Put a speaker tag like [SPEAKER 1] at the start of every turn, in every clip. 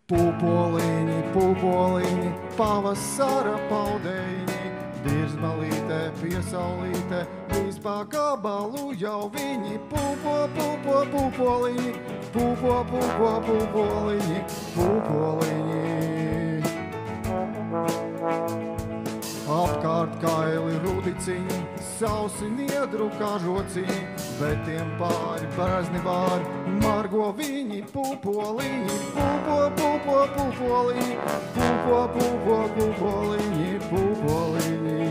[SPEAKER 1] Pūpoliņi, pūpoliņi, pavasara paudējiņi, Birzmalīte, piesaulīte, līspā gabalu jau viņi. Pūpo, pūpo, pūpoliņi, pūpo, pūpo, pūpoliņi, pūpoliņi. Apkārt kaili rudiciņi, sausi niedru kažociņi, bet tiem pāri bērzni vāri, margo viņi. Pūpoliņi, pūpo, pūpo, pūpoliņi, pūpo, pūpo, pūpoliņi, pūpoliņi.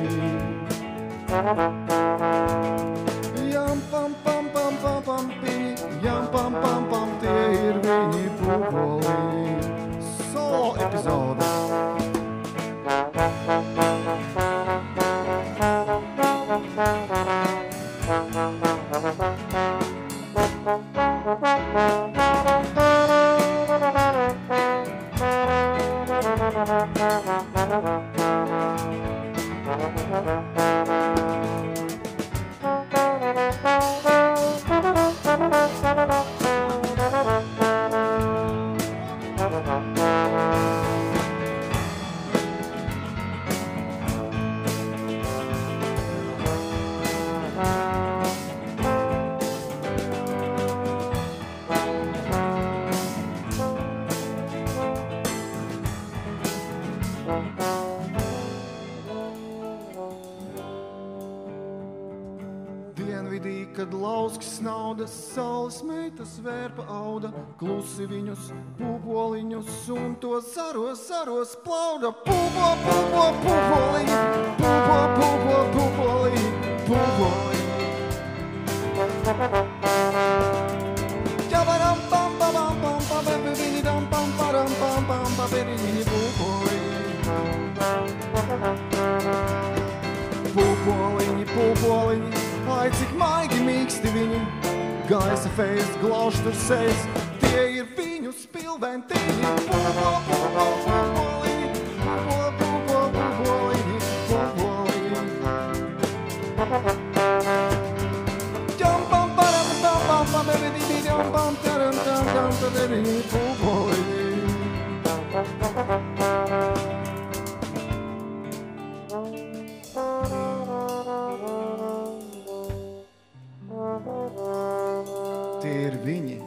[SPEAKER 1] Jam pam pam pam pam pam piņi, jam pam pam pam, tie ir viņi pūpoliņi. Solo epizodes. Dienvidī, kad lausks snauda, saules meitas vērpa auda, klusi viņus pūpoliņus un to zaros, zaros plauda. Pūpo, pūpo, pūpoliņi, pūpo, pūpo, pūpoliņi, pūpoliņi. Jabaram pam pam pam pam pam bebini dam pam param pam pam pam bebini pūpoliņi. Pūpoliņi, pūpoliņi, ai cik maigi mīksti viņi, gaisa fejas, glauž tur sejas, tie ir viņu spilventiņi. Pūpo, pūpo, pūpoliņi, pūpo, pūpo, pūpoliņi, pūpoliņi. Jam pam param pam pam pam bebidi jam pam taram tam tam bebini pūpoliņi. Tie ir viņi.